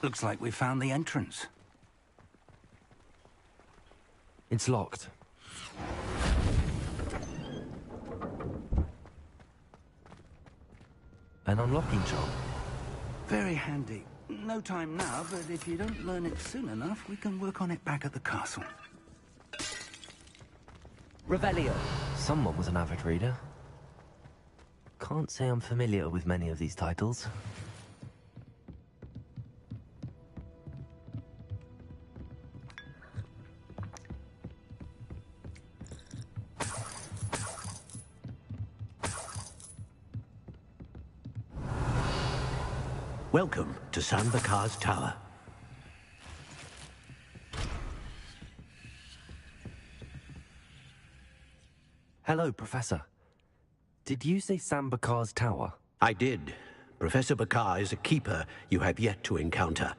Looks like we found the entrance. It's locked. An unlocking charm. Very handy. No time now, but if you don't learn it soon enough, we can work on it back at the castle. Revelio. Someone was an avid reader. Can't say I'm familiar with many of these titles. Welcome to Sambakar's Tower. Hello, Professor. Did you say Sambakar's Tower? I did. Professor Bakar is a keeper you have yet to encounter.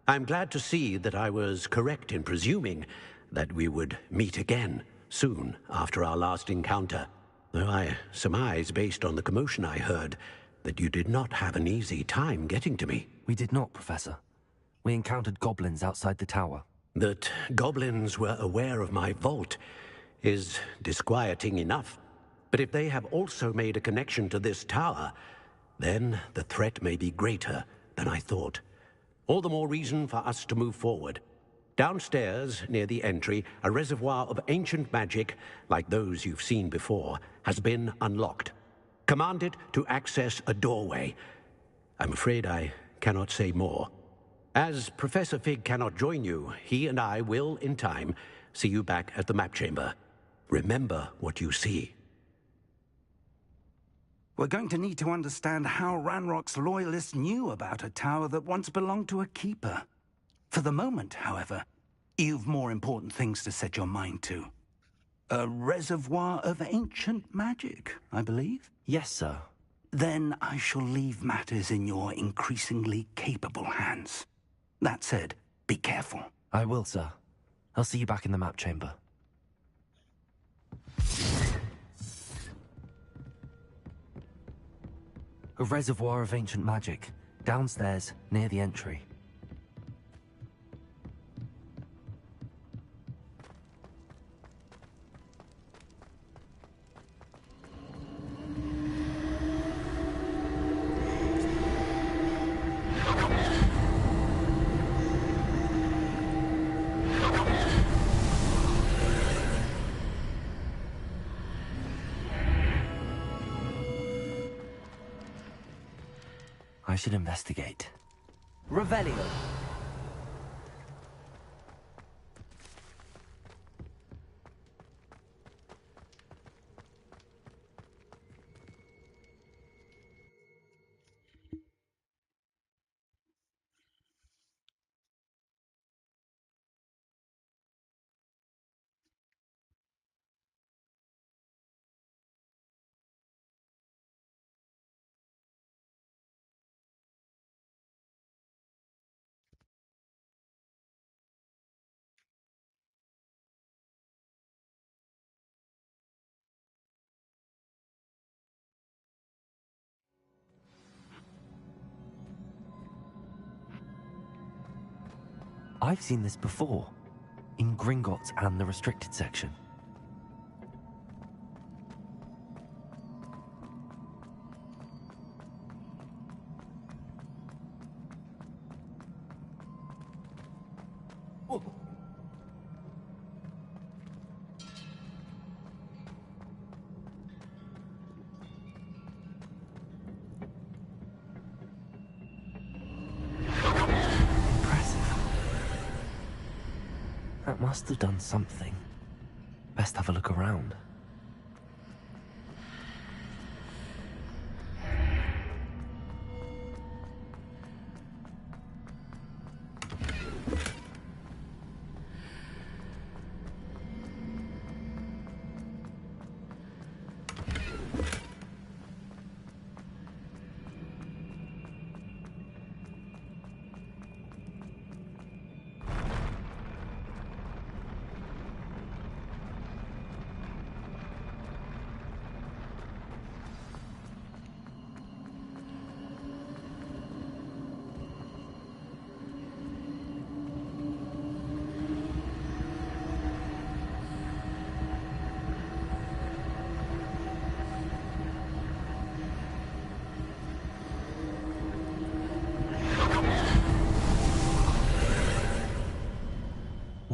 I'm glad to see that I was correct in presuming that we would meet again soon after our last encounter, though I surmise, based on the commotion I heard, that you did not have an easy time getting to me. We did not, Professor. We encountered goblins outside the tower. That goblins were aware of my vault is disquieting enough. But if they have also made a connection to this tower, then the threat may be greater than I thought. All the more reason for us to move forward. Downstairs, near the entry, a reservoir of ancient magic, like those you've seen before, has been unlocked. Command it to access a doorway. I'm afraid I cannot say more. As Professor Fig cannot join you, he and I will, in time, see you back at the map chamber. Remember what you see. We're going to need to understand how Ranrock's loyalists knew about a tower that once belonged to a keeper. For the moment, however, you've more important things to set your mind to. A reservoir of ancient magic, I believe? Yes, sir. Then I shall leave matters in your increasingly capable hands. That said, be careful. I will, sir. I'll see you back in the map chamber. A reservoir of ancient magic, downstairs, near the entry. I should investigate. Revelio. I've seen this before, in Gringotts and the restricted section. That must have done something. Best have a look around.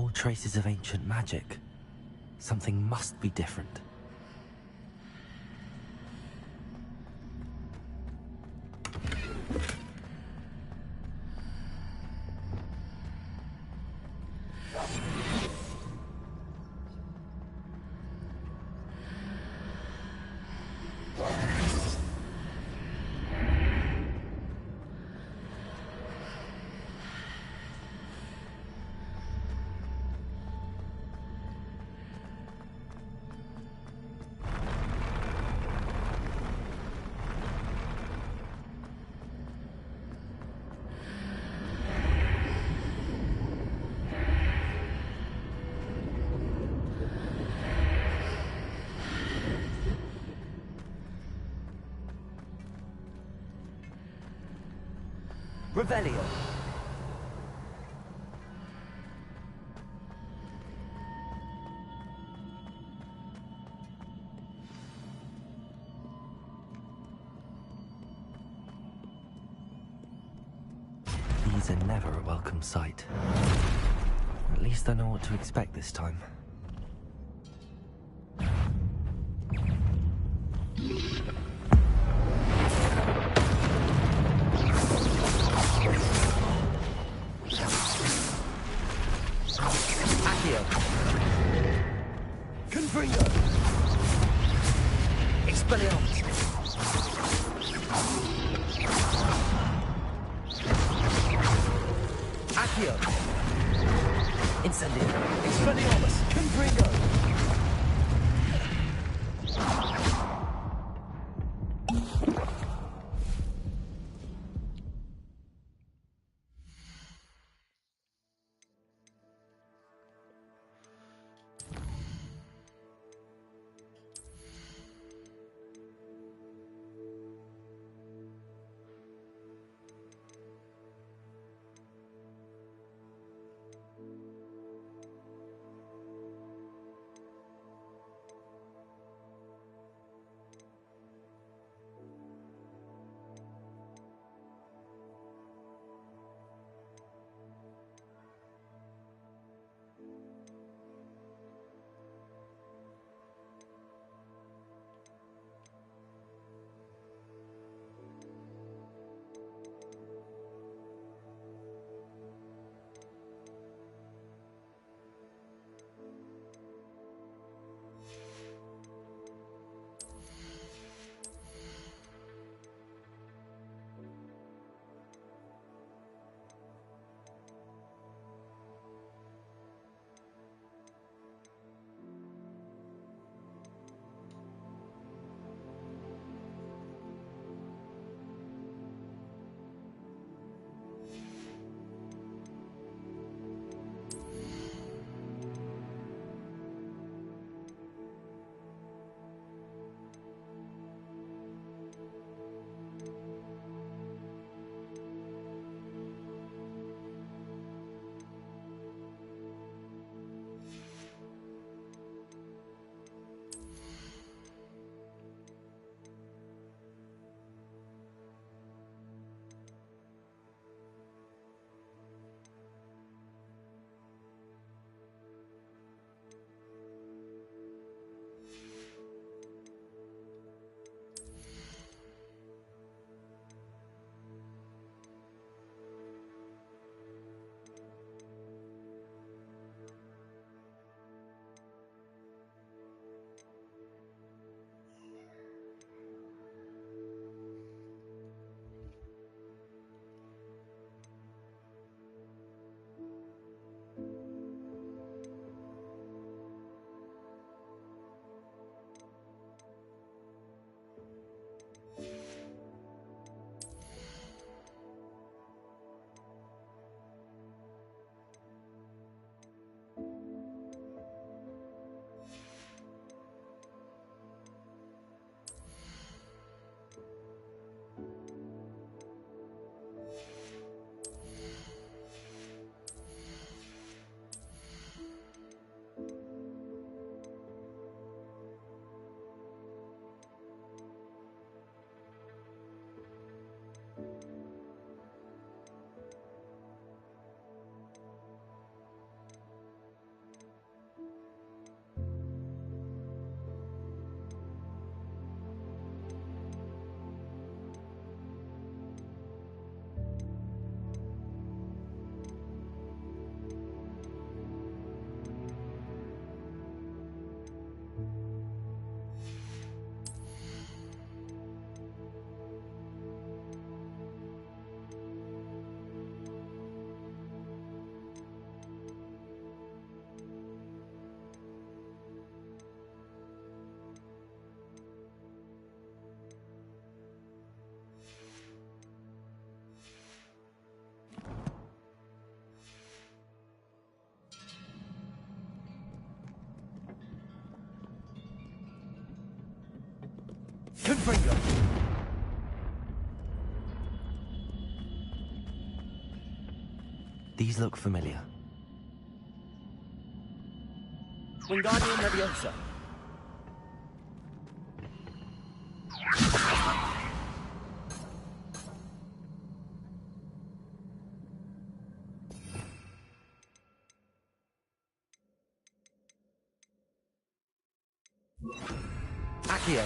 more traces of ancient magic. Something must be different. Revelio. These are never a welcome sight. At least I know what to expect this time. Accio. Confringo. Expelliarmus. Accio. Incendio. Expelliarmus. Confringo. Confringo. These look familiar. Wingardium Leviosa. Accio.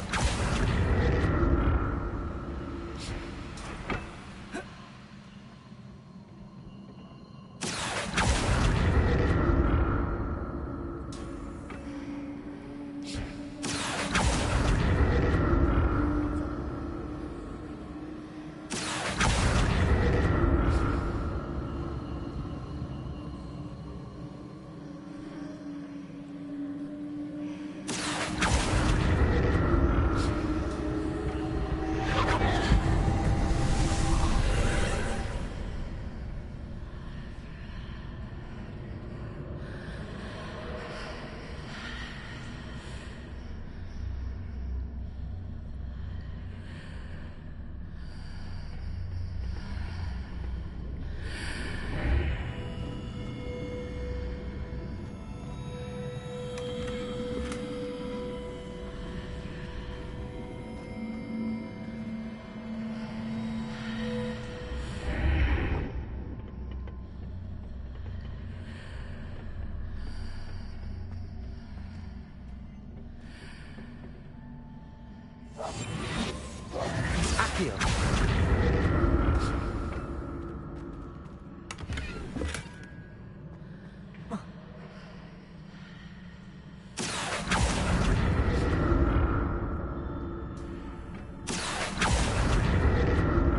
Accio.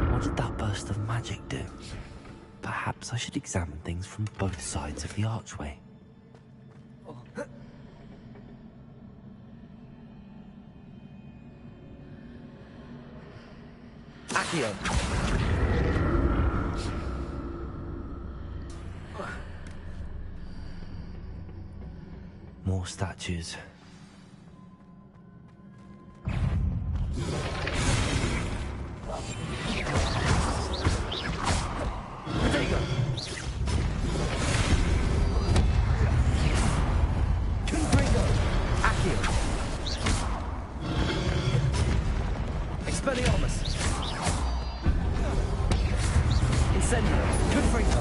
What did that burst of magic do? Perhaps I should examine things from both sides of the archway. Accio. More statues. Protego. Confringo. Accio. Expelliarmus. Incendio. Confringo.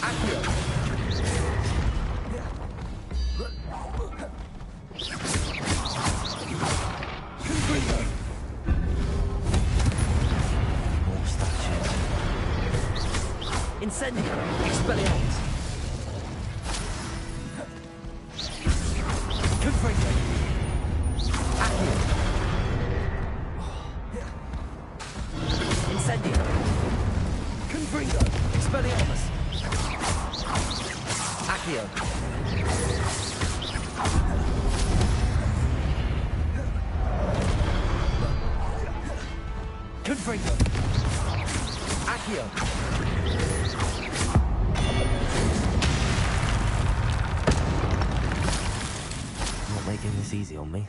Accio. Confringo. More statues. Incendio. Expelliarmus. Confringo. Accio. Incendio. Confringo. Expelliarmus. Accio. Confringo. Accio. Not making this easy on me.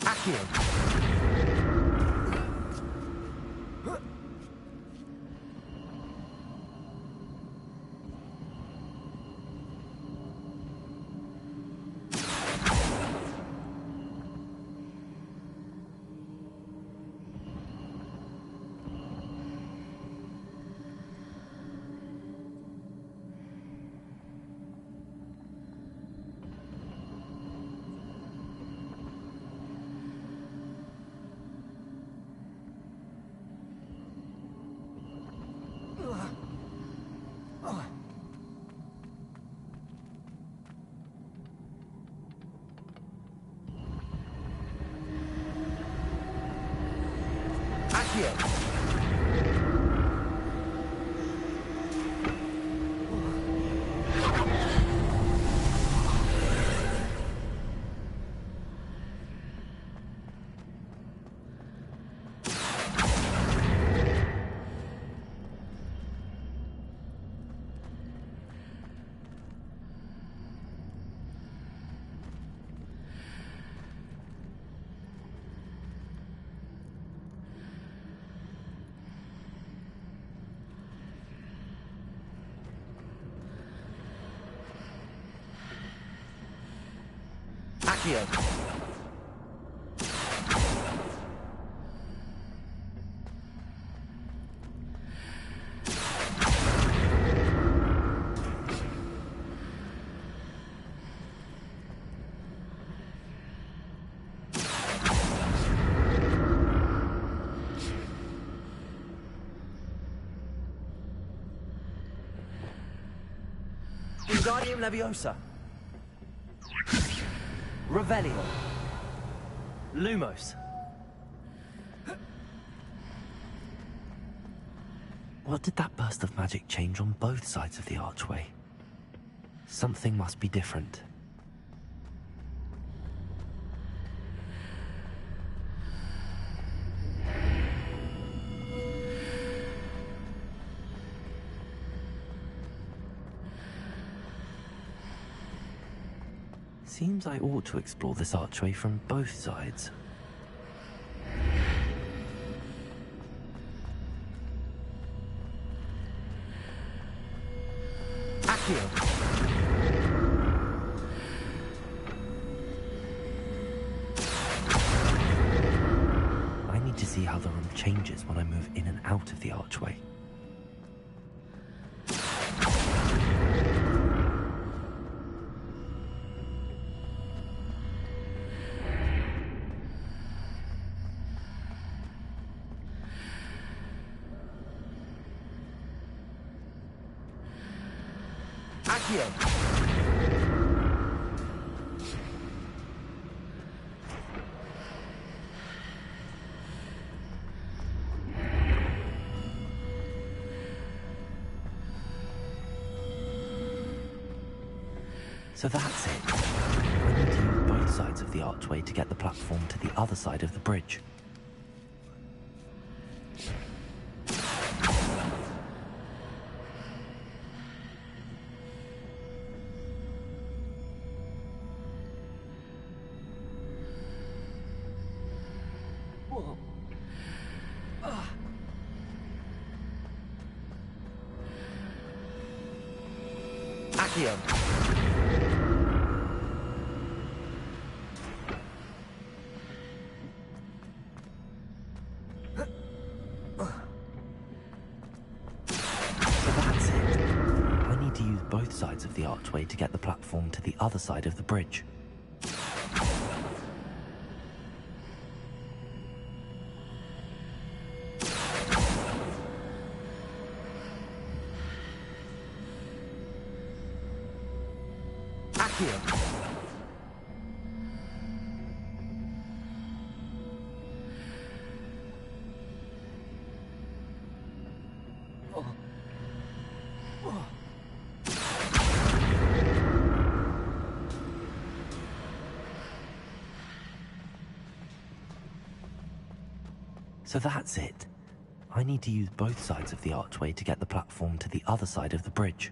Accio. Accio. Accio. Wingardium Leviosa. Revelio. Lumos. What did that burst of magic change on both sides of the archway? Something must be different. Seems I ought to explore this archway from both sides. Accio. I need to see how the room changes when I move in and out of the archway. Accio. So that's it. I need to use both sides of the archway to get the platform to the other side of the bridge. Accio. So that's it. I need to use both sides of the archway to get the platform to the other side of the bridge. Accio. So that's it. I need to use both sides of the archway to get the platform to the other side of the bridge.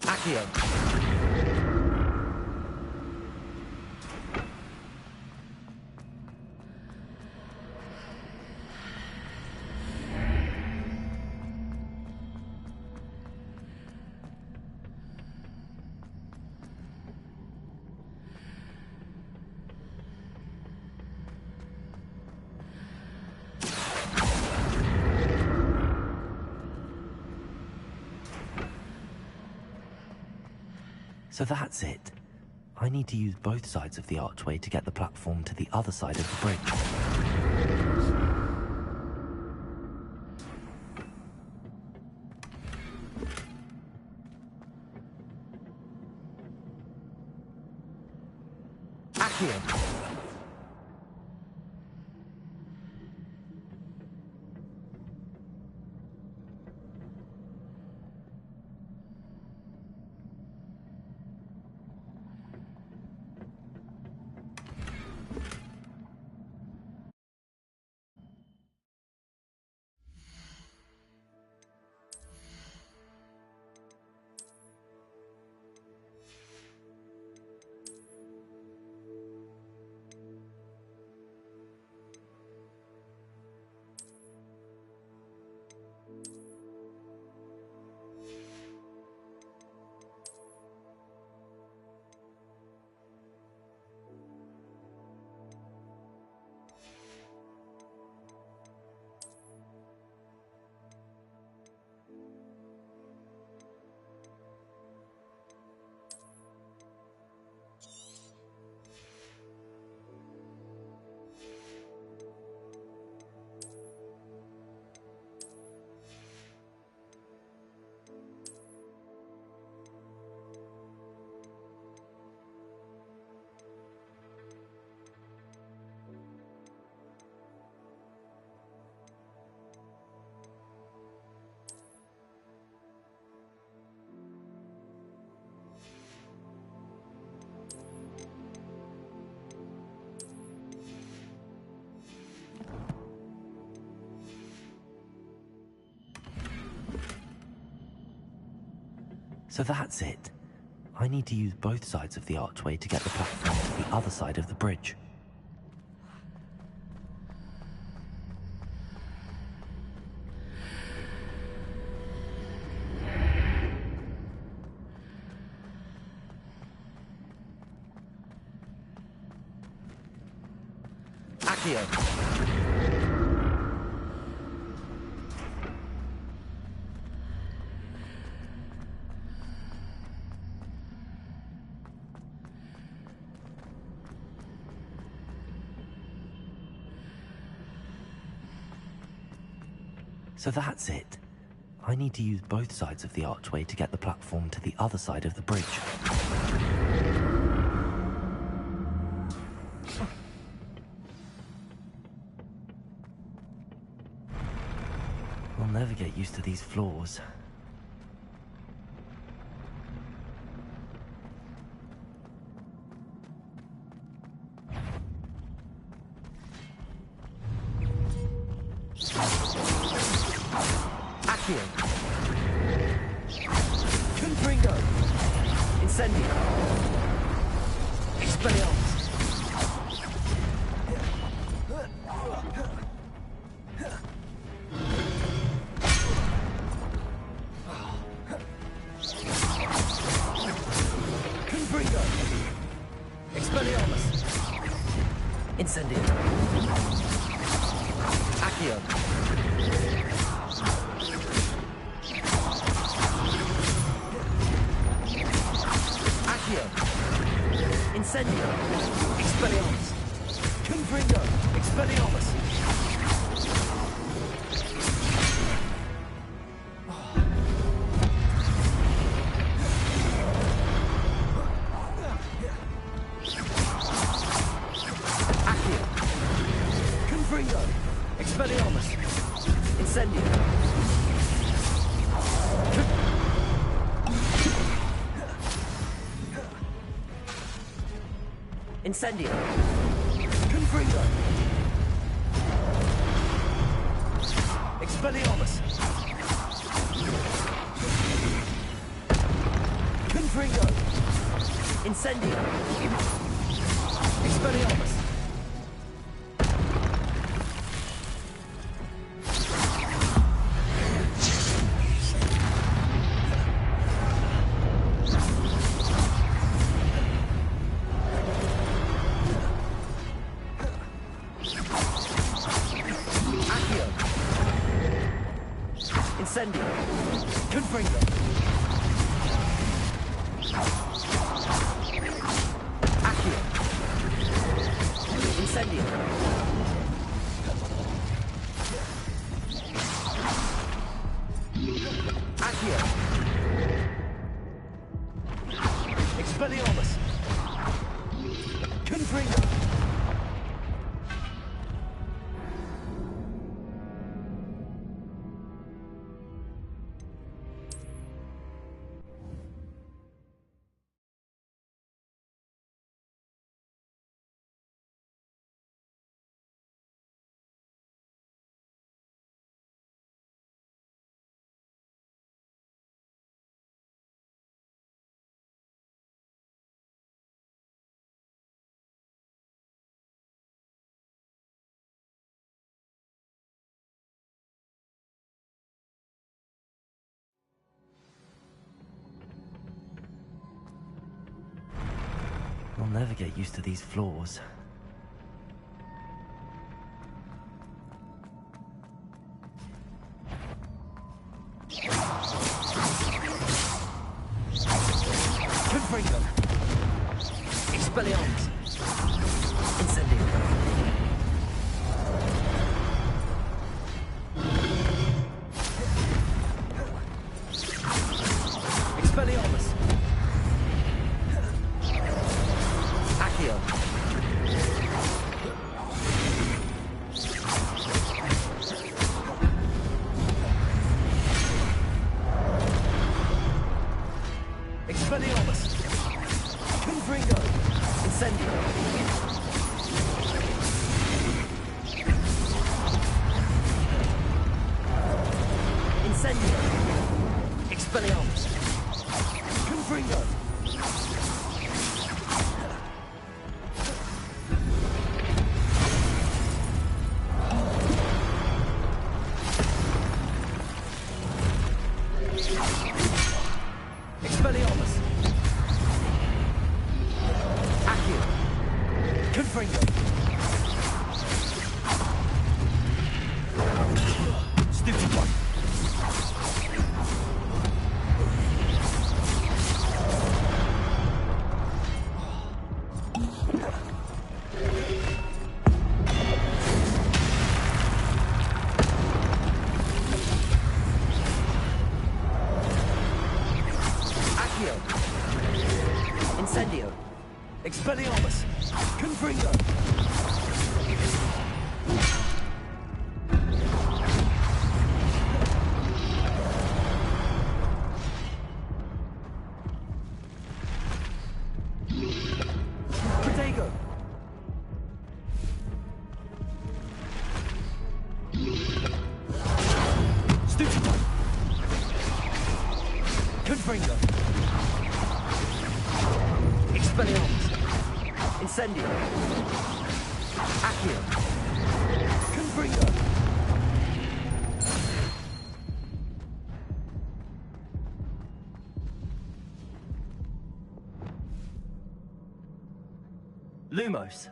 Accio. So that's it. I need to use both sides of the archway to get the platform to the other side of the bridge. Accio. So that's it. I need to use both sides of the archway to get the platform to the other side of the bridge. Accio. So that's it. I need to use both sides of the archway to get the platform to the other side of the bridge. I'll never get used to these floors. Accio. Confringo. Incendio. Expelliarmus. Confringo. Expelliarmus. Incendio. Accio. Incendio. Expelliarmus. Confringo. Expelliarmus. Accio. Confringo. Expelliarmus. Incendio. Incendio. Confringo. Expelliarmus. Confringo. Incendio. Expelliarmus. Incendio. Confringo. Accio. Incendio. Accio. Expelliarmus. Confringo. I'll never get used to these floors. Confringo. Expelliarmus. Incendio. Expelliarmus. Accio. Expelliarmus. Confringo. Incendio. Confringo. Stupid one. Accio. Incendio. Expelliarmus. Confringo. Protego. Stupid one. Confringo. Expelliarmus. Incendio. Accio. Confringo. Lumos.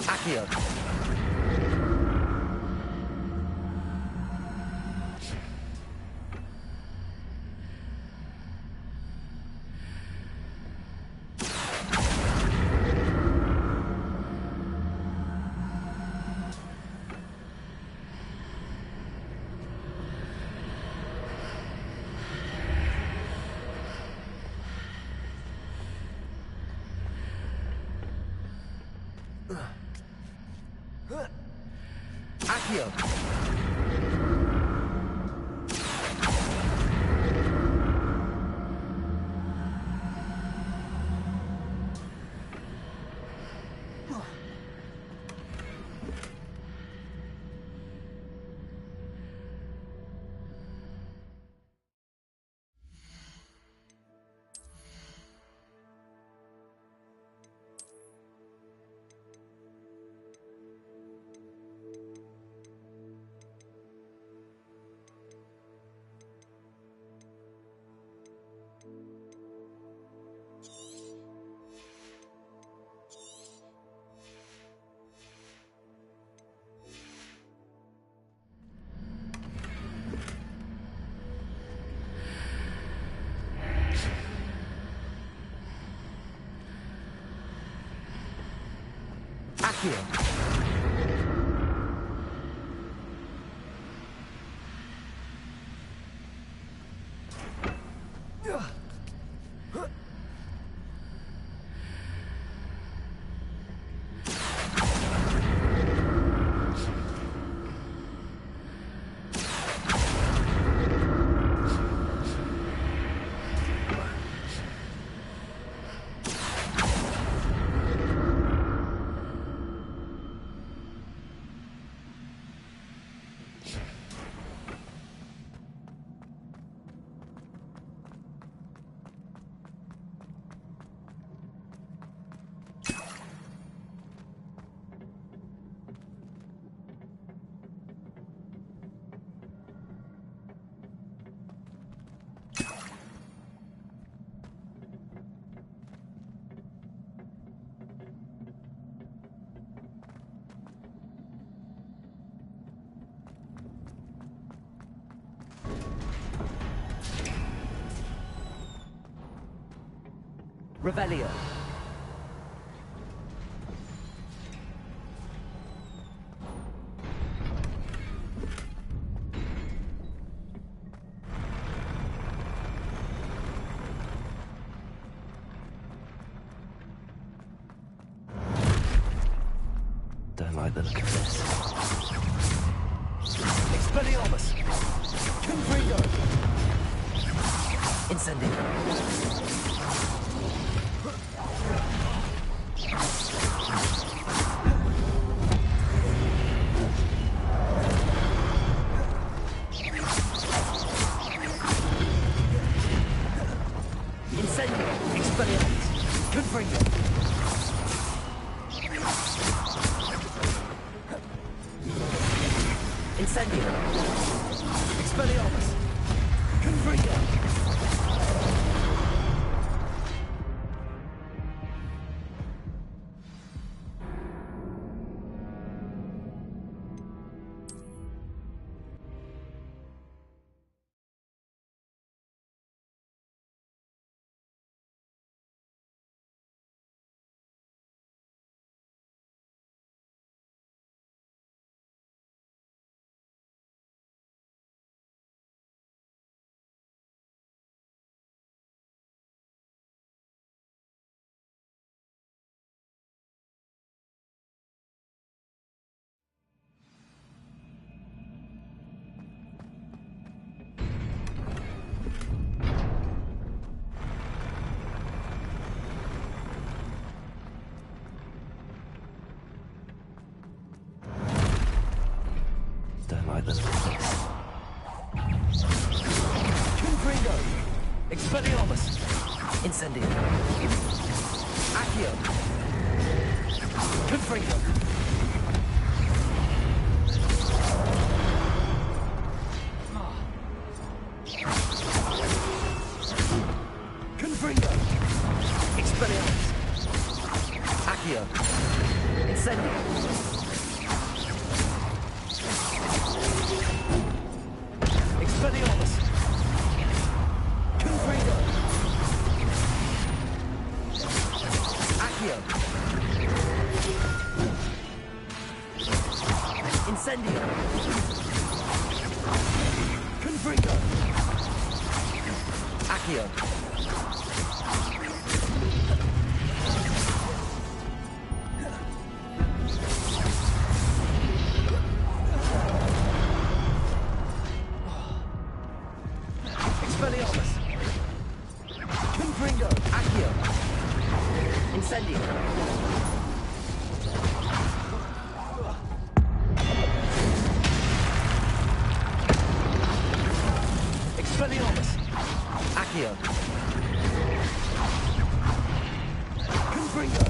Accio. Accio. Accio. Accio. Revelio. Don't like the look of this. Expelliarmus! Confringo! Incendio! Incendio! Expelliarmus! Confringo! Incendio! Expelliarmus! Confringo! Don't like this place. Confringo! Expelliarmus! Incendio! Accio! Confringo! Confringo! Expelliarmus! Accio! Incendio! Expelliarmus! Confringo! Accio! Incendio! Confringo! Accio! Expelliarmus! Confringo! Accio! Incendio! Expelliarmus! Accio! Confringo!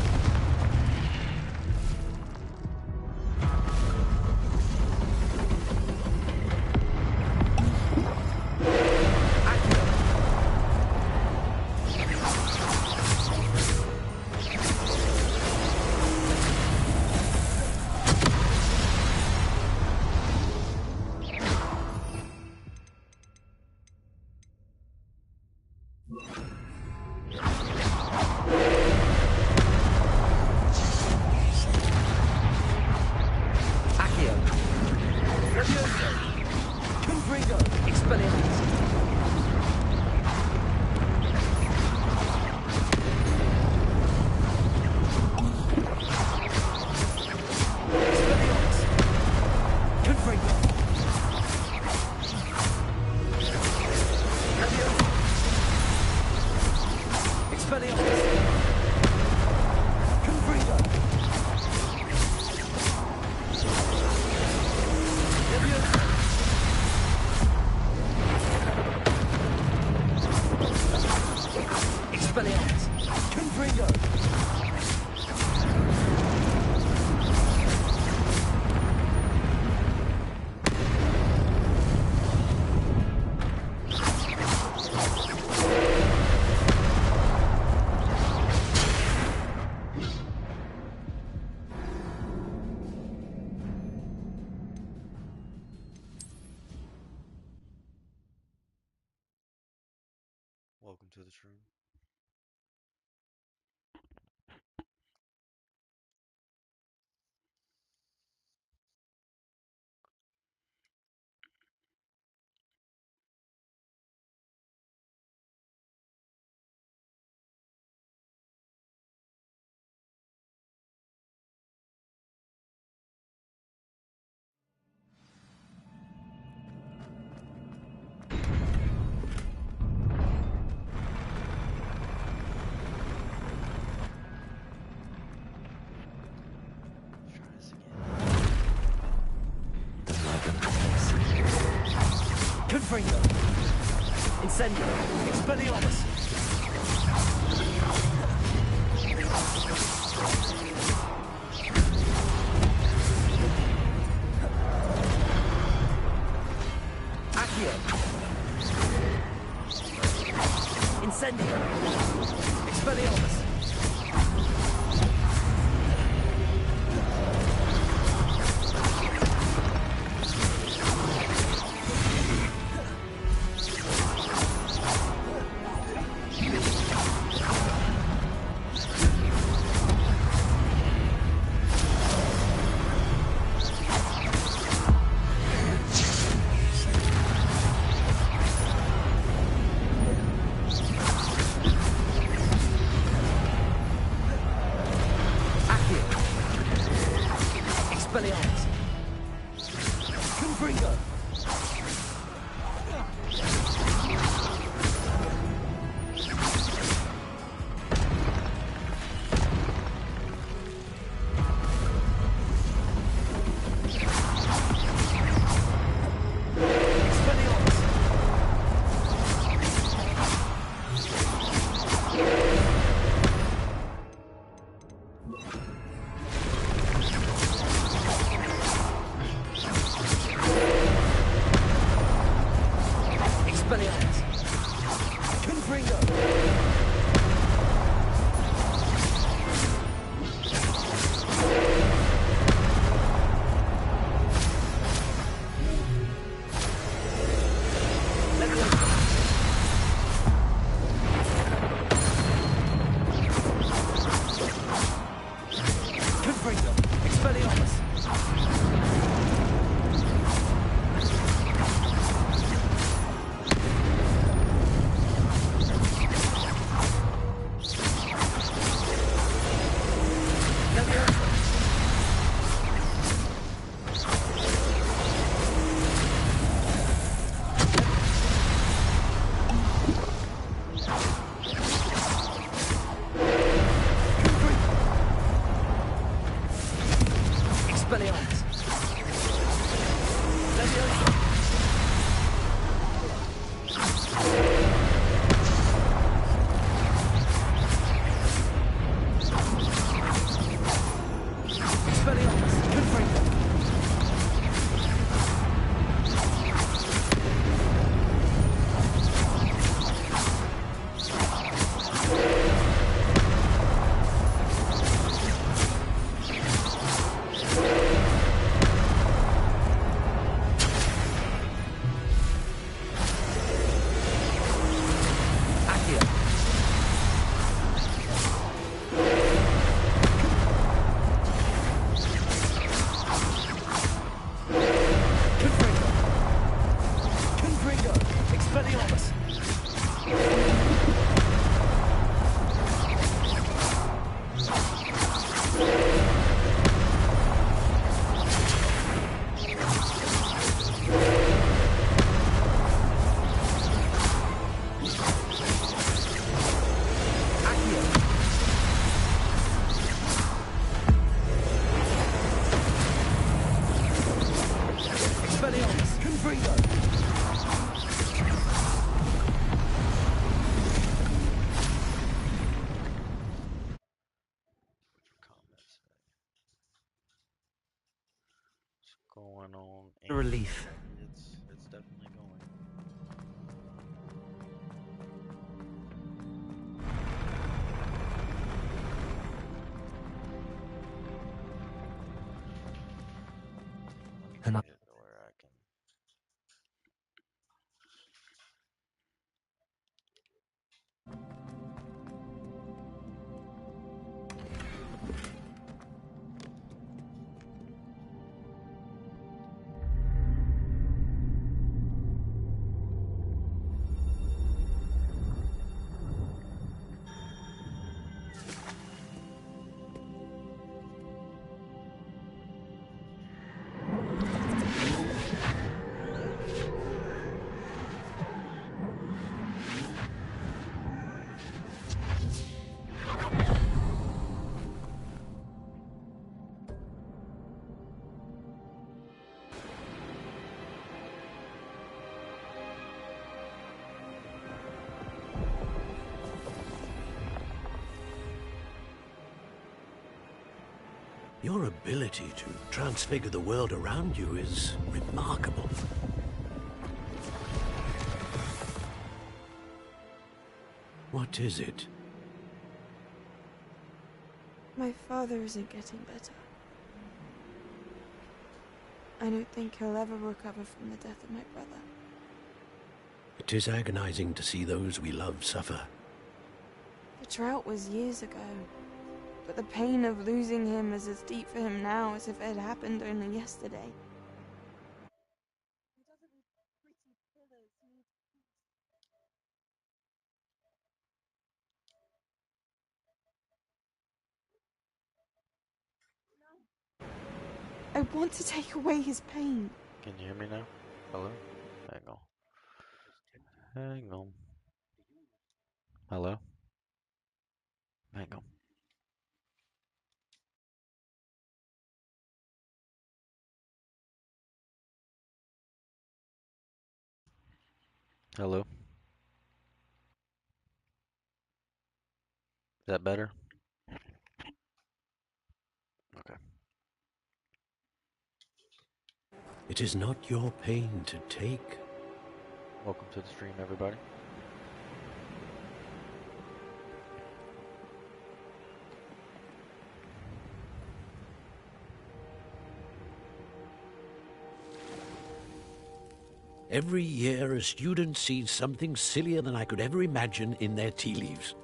Accio! Accio! Levioso! Confringo! Expelliarmus! Expelliarmus! Confringo! Levioso! Expelliarmus! Confringo! Levioso! Expelliarmus! Confringo! Welcome to the room. Confringo. Incendio. Expelliarmus. Accio. Incendio. Expelliarmus. Expelliarmus. Confringo. Expelliarmus. Expelliarmus. Confringo. Confringo. Expelliarmus. Expelliarmus. Leviosa. Expelliarmus. Confringo. Accio. Confringo. Confringo. Expelliarmus. Accio. Expelliarmus. Confringo. Comments. What's going on? A relief. It's definitely going. Let And me I- get it to where I can. Your ability to transfigure the world around you is remarkable. What is it? My father isn't getting better. I don't think he'll ever recover from the death of my brother. It is agonizing to see those we love suffer. The drought was years ago, but the pain of losing him is as deep for him now as if it had happened only yesterday. I want to take away his pain. Can you hear me now? Hello? Hang on. Hang on. Hello? Hang on. Hello? Is that better? Okay. It is not your pain to take. Welcome to the stream, everybody. Every year, a student sees something sillier than I could ever imagine in their tea leaves.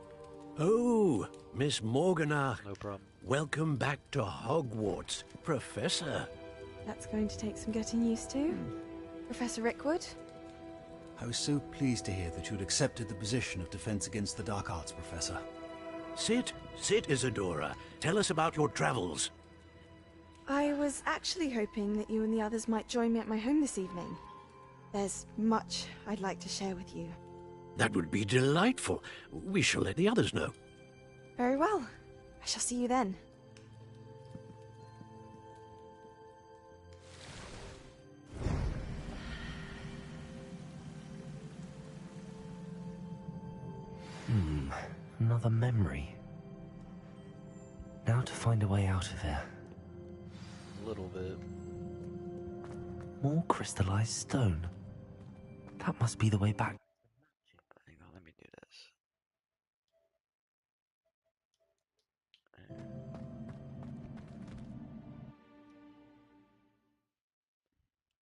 Oh, Miss Morganach. No problem. Welcome back to Hogwarts, Professor. That's going to take some getting used to. Professor Rickwood? I was so pleased to hear that you'd accepted the position of Defense Against the Dark Arts, Professor. Sit, Isadora. Tell us about your travels. I was actually hoping that you and the others might join me at my home this evening. There's much I'd like to share with you. That would be delightful. We shall let the others know. Very well. I shall see you then. Another memory. Now to find a way out of here. A little bit. More crystallized stone. That must be the way back. Hang on, let me do this.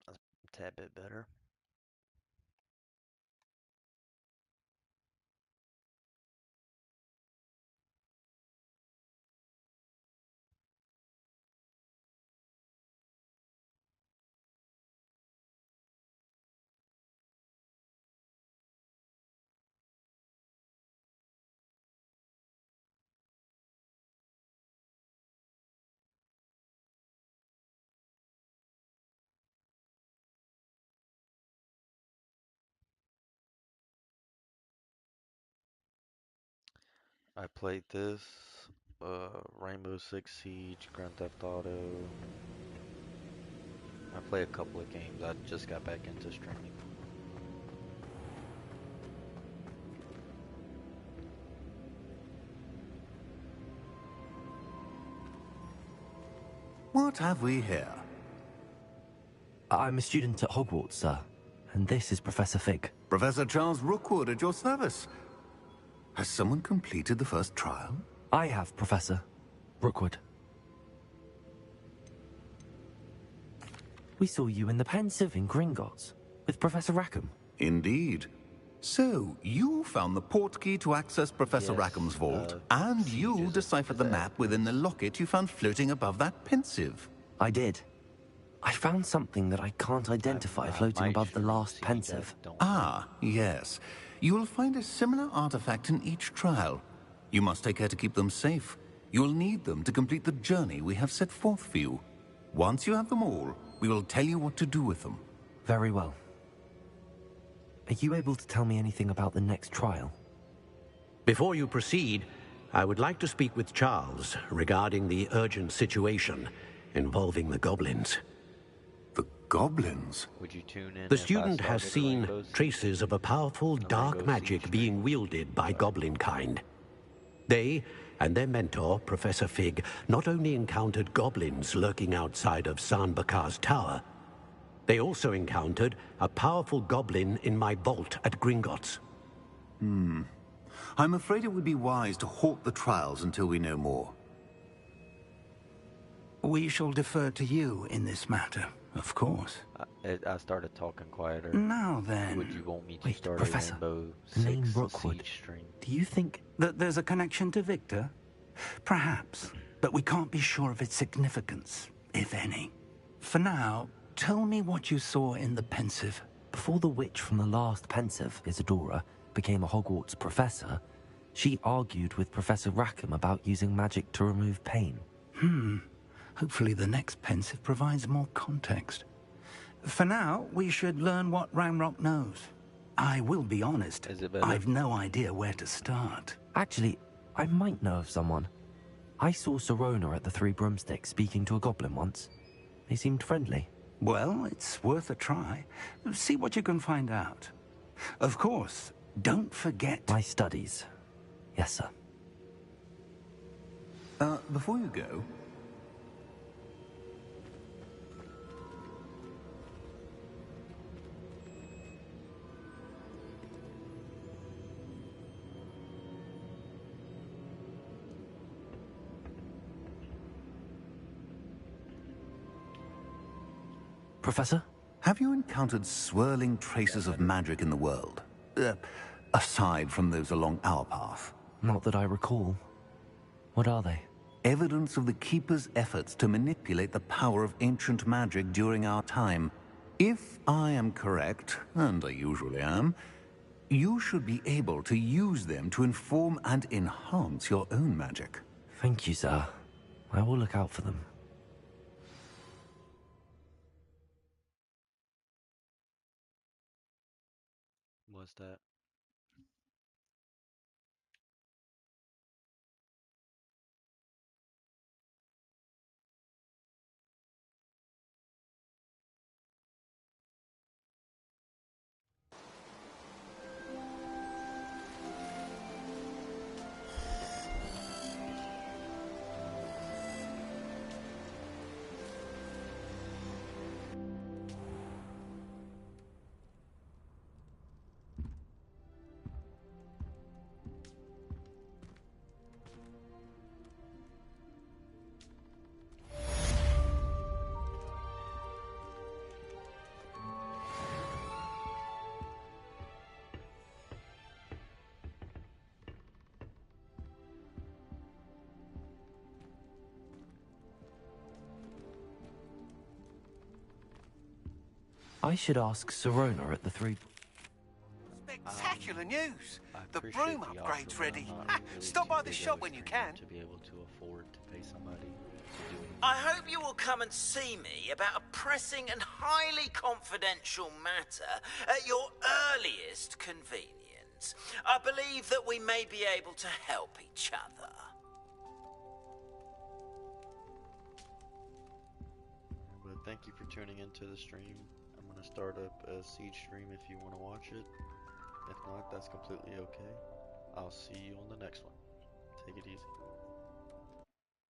That's a tad bit better. I played this, Rainbow Six Siege, Grand Theft Auto. I play a couple of games. I just got back into streaming. What have we here? I'm a student at Hogwarts, sir. And this is Professor Fig. Professor Charles Rookwood at your service. Has someone completed the first trial? I have, Professor Rookwood. We saw you in the Pensive in Gringotts with Professor Rackham. Indeed. So, you found the portkey to access Professor Yes, Rackham's vault, and you uses deciphered the his map within the locket you found floating above that Pensive. I did. I found something that I can't identify floating might above the stream last so you guys Pensive. don't Ah, yes. You will find a similar artifact in each trial. You must take care to keep them safe. You will need them to complete the journey we have set forth for you. Once you have them all, we will tell you what to do with them. Very well. Are you able to tell me anything about the next trial? Before you proceed, I would like to speak with Charles regarding the urgent situation involving the goblins. The goblins? Would you tune in? The if I student has started seen Rainbow Six? traces of a powerful dark Rainbow magic Siege being wielded by goblin kind. They and their mentor, Professor Fig, not only encountered goblins lurking outside of San Bakar's tower, they also encountered a powerful goblin in my vault at Gringotts. I'm afraid it would be wise to halt the trials until we know more. We shall defer to you in this matter, of course. I started talking quieter. Now then... Would you want me to Wait, start Professor, a Rainbow the name Six Brookwood. siege stream? Do you think... That there's a connection to Victor? Perhaps, but we can't be sure of its significance, if any. For now, tell me what you saw in the Pensive. Before the witch from the last Pensive, Isadora, became a Hogwarts professor, she argued with Professor Rackham about using magic to remove pain. Hopefully the next Pensive provides more context. For now, we should learn what Ranrock knows. I will be honest, Is it better? I've no idea where to start. Actually, I might know of someone. I saw Sirona at the Three Broomsticks speaking to a goblin once. They seemed friendly. Well, it's worth a try. See what you can find out. Of course, don't forget... My studies. Yes, sir. Before you go... Professor? Have you encountered swirling traces of magic in the world? Aside from those along our path? Not that I recall. What are they? Evidence of the Keeper's efforts to manipulate the power of ancient magic during our time. If I am correct, and I usually am, you should be able to use them to inform and enhance your own magic. Thank you, sir. I will look out for them. What's that? I should ask Sirona at the Three... Spectacular news! I The appreciate broom the offer, upgrade's but I'm ready. not really Stop by too the big shop of a when you streamer can. to be able to afford to pay somebody to do it. I hope you will come and see me about a pressing and highly confidential matter at your earliest convenience. I believe that we may be able to help each other. But thank you for tuning into the stream. I'm gonna start up a siege stream if you want to watch it. If not, that's completely okay. I'll see you on the next one. Take it easy.